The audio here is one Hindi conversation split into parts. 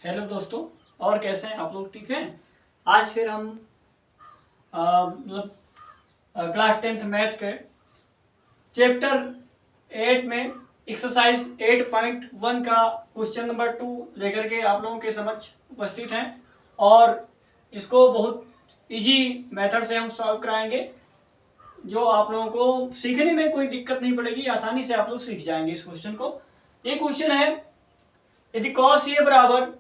हेलो दोस्तों। और कैसे हैं आप लोग? ठीक हैं। आज फिर हम मतलब क्लास 10th मैथ के चैप्टर 8 में एक्सरसाइज 8.1 का क्वेश्चन नंबर 2 लेकर के आप लोगों के समक्ष उपस्थित हैं। और इसको बहुत इजी मेथड से हम सॉल्व कराएंगे, जो आप लोगों को सीखने में कोई दिक्कत नहीं पड़ेगी, आसानी से आप लोग सीख जाएंगे इस क्वेश्चन को। ये क्वेश्चन है, यदि cos A बराबर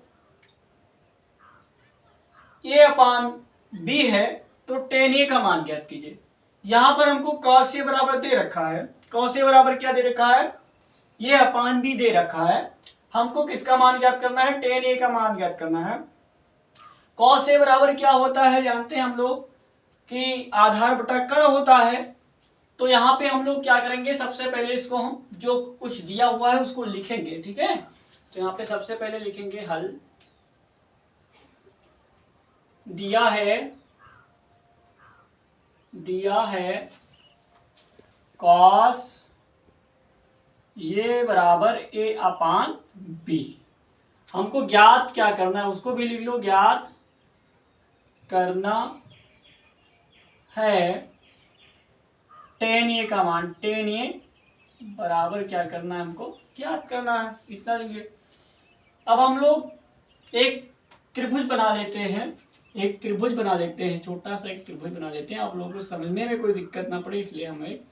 ए अपान बी है तो tan A का मान ज्ञात कीजिए। यहां पर हमको cos A बराबर दे रखा है। cos A बराबर क्या दे रखा है? ये अपान बी दे रखा है। हमको किसका मान ज्ञात करना है? tan A का मान ज्ञात करना है। cos A बराबर क्या होता है जानते हैं हम लोग कि आधार बटा कर्ण होता है। तो यहाँ पे हम लोग क्या करेंगे, सबसे पहले इसको हम जो कुछ दिया हुआ है उसको लिखेंगे। ठीक है, तो यहाँ पे सबसे पहले लिखेंगे हल। दिया है कॉस ये बराबर ए अपान बी। हमको ज्ञात क्या करना है उसको भी लिख लो। ज्ञात करना है tan A का मान। tan A बराबर क्या करना है, हमको ज्ञात करना है। इतना लिखिए। अब हम लोग एक त्रिभुज बना लेते हैं। छोटा सा एक त्रिभुज बना लेते हैं। आप लोगों को समझने में कोई दिक्कत ना पड़े इसलिए हम एक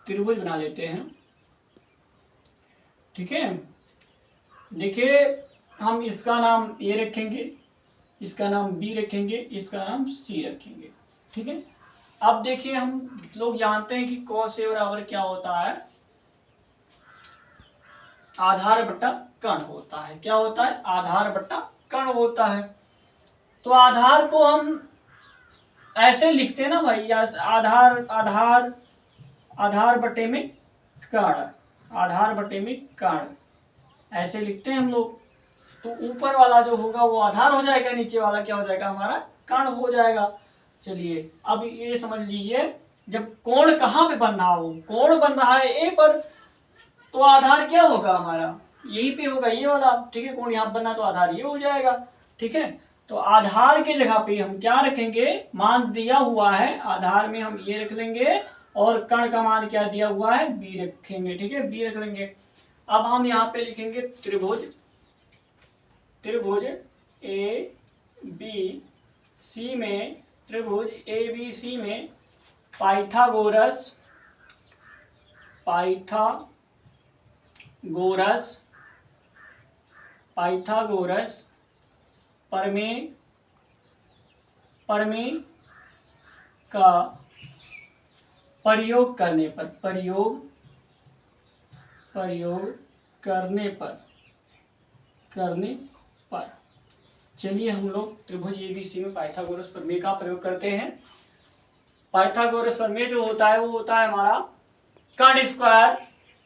त्रिभुज बना लेते हैं। ठीक है, देखिए हम इसका नाम A रखेंगे, इसका नाम B रखेंगे, इसका नाम C रखेंगे। ठीक है, अब देखिए हम लोग जानते हैं कि cos A बराबर क्या होता है? आधार बटा कर्ण होता है। क्या होता है? आधार बटा कर्ण होता है। तो आधार को हम ऐसे लिखते हैं ना भाई, आधार आधार आधार बटे में कर्ण, आधार बटे में कर्ण ऐसे लिखते हैं हम लोग। तो ऊपर वाला जो होगा वो आधार हो जाएगा, नीचे वाला क्या हो जाएगा? हमारा कर्ण हो जाएगा। चलिए अब ये समझ लीजिए, जब कोण कहाँ पे बन रहा हो, कोण बन रहा है ए पर, तो आधार क्या होगा हमारा? यही पे होगा, ये वाला। ठीक है, कोण यहाँ बना तो आधार ये हो जाएगा। ठीक है, तो आधार के जगह पे हम क्या रखेंगे? मान दिया हुआ है, आधार में हम ये रख लेंगे, और कर्ण का मान क्या दिया हुआ है? बी रखेंगे। ठीक है, बी रख लेंगे। अब हम यहाँ पे लिखेंगे त्रिभुज ए बी सी में, त्रिभुज ए बी सी में पाइथागोरस प्रमेय का प्रयोग करने पर चलिए हम लोग त्रिभुज एबीसी में पाइथागोरस प्रमेय का प्रयोग करते हैं। पाइथागोरस प्रमेय जो होता है वो होता है हमारा कर्ण स्क्वायर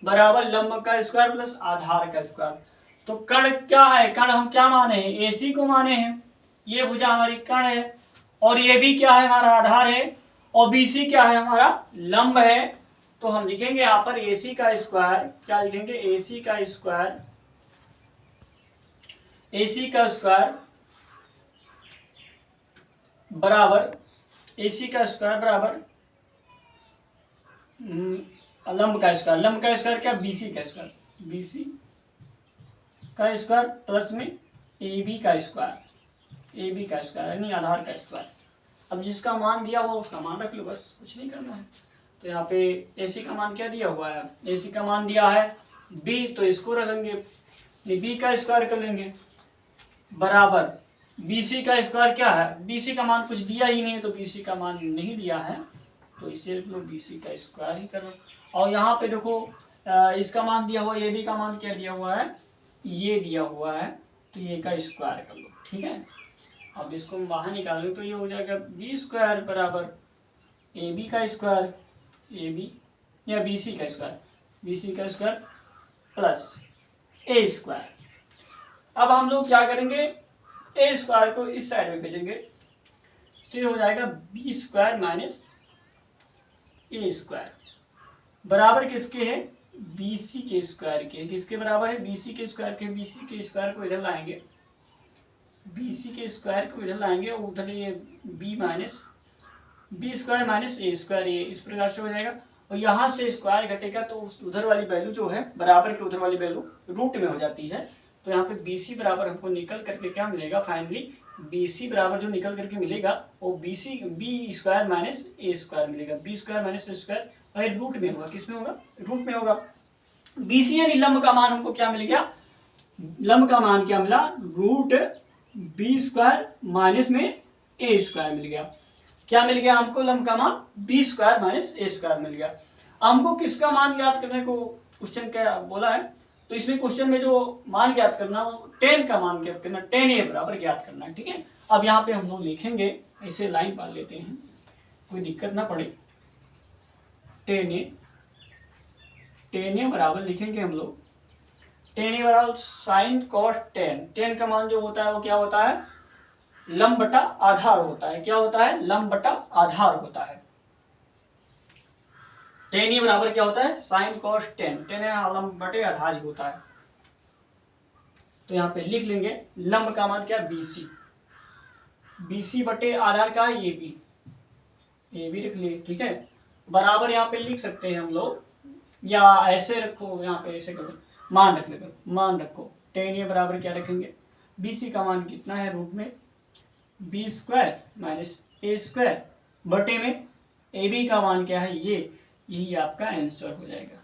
बराबर लंब का स्क्वायर प्लस आधार का स्क्वायर। तो कर्ण क्या है? कर्ण हम क्या माने हैं? एसी को माने हैं। ये भुजा हमारी कर्ण है, और ये भी क्या है? हमारा आधार है, और बीसी क्या है? हमारा लंब है। तो हम लिखेंगे यहाँ पर एसी का स्क्वायर। क्या लिखेंगे? एसी का स्क्वायर बराबर लंब का स्क्वायर क्या? बीसी का स्क्वायर प्लस में एबी का स्क्वायर यानी आधार का स्क्वायर। अब जिसका मान दिया हुआ उसका मान रख लो, बस कुछ नहीं करना है। तो यहाँ पे एसी का मान क्या दिया हुआ है? एसी का मान दिया है बी, तो इसको रखेंगे, बी का स्क्वायर कर लेंगे, बराबर बीसी का स्क्वायर क्या है? बीसी का मान कुछ दिया ही नहीं है, तो बीसी का मान नहीं दिया है, तो इसे रख लो, बीसी का स्क्वायर ही करो। और यहाँ पे देखो इसका मान दिया हुआ, ए बी का मान क्या दिया हुआ है? ये दिया हुआ है, तो ये का स्क्वायर कर लो। ठीक है, अब इसको हम बाहर निकालेंगे तो ये हो जाएगा बी स्क्वायर बराबर ए बी का स्क्वायर, ए बी या बी सी का स्क्वायर प्लस ए स्क्वायर। अब हम लोग क्या करेंगे? ए स्क्वायर को इस साइड में भेजेंगे, तो ये हो जाएगा बी स्क्वायर माइनस ए स्क्वायर बराबर किसके है? बीसी के स्क्वायर के। किसके बराबर है? बीसी के स्क्वायर के। बीसी के स्क्वायर को इधर लाएंगे बी सी के स्क्वायर को इधर लाएंगे और उधर ये बी स्क्वायर माइनस ए स्क्वायर, ये इस प्रकार से हो जाएगा। और यहाँ से स्क्वायर घटेगा तो उधर वाली वैल्यू जो है बराबर के उधर वाली वैल्यू रूट में हो जाती है। तो यहाँ पे बी सी बराबर हमको निकल करके क्या मिलेगा, फाइनली बी सी बराबर जो निकल करके मिलेगा वो बी स्क्वायर माइनस ए स्क्वायर मिलेगा। बी स्क्वायर माइनस ए स्क्वायर और रूट में होगा, किस में होगा, रूट में होगा। बी सी यानी लंब का मान हमको क्या मिल गया, लंब का मान क्या मिला, रूट बी स्क्वायर माइनस में ए स्क्वायर मिल गया। क्या मिल गया हमको, लंब का मान बी स्क्वायर माइनस ए स्क्वायर मिल गया। हमको किसका मान ज्ञात करने को क्वेश्चन क्या बोला है, तो इसमें क्वेश्चन में जो मान ज्ञात करना वो tan का मान ज्ञात करना, tan a बराबर ज्ञात करना है, ठीक है। अब यहाँ पे हम लोग लिखेंगे, ऐसे लाइन पाल लेते हैं, कोई दिक्कत ना पड़े। tan a बराबर लिखेंगे हम लोग, tan a बराबर साइन कॉस tan। tan का मान जो होता है वो क्या होता है, लंब बटा आधार होता है। क्या होता है, लंब बटा आधार होता है। tan a बराबर क्या होता है, साइन कॉस tan। tan लंब बटे आधार ही होता है। तो यहाँ पे लिख लेंगे लंब का मान क्या, बी सी बटे आधार का ए बी लिख लिए, ठीक है। बराबर यहाँ पे लिख सकते हैं हम लोग, या ऐसे रखो, यहाँ पे ऐसे करो, मान रख लेते, मान रखो। tan a बराबर क्या रखेंगे, बी सी का मान कितना है, रूट में बी स्क्वायर माइनस ए स्क्वायर बटे में ए बी का मान क्या है, ये, यही आपका आंसर हो जाएगा।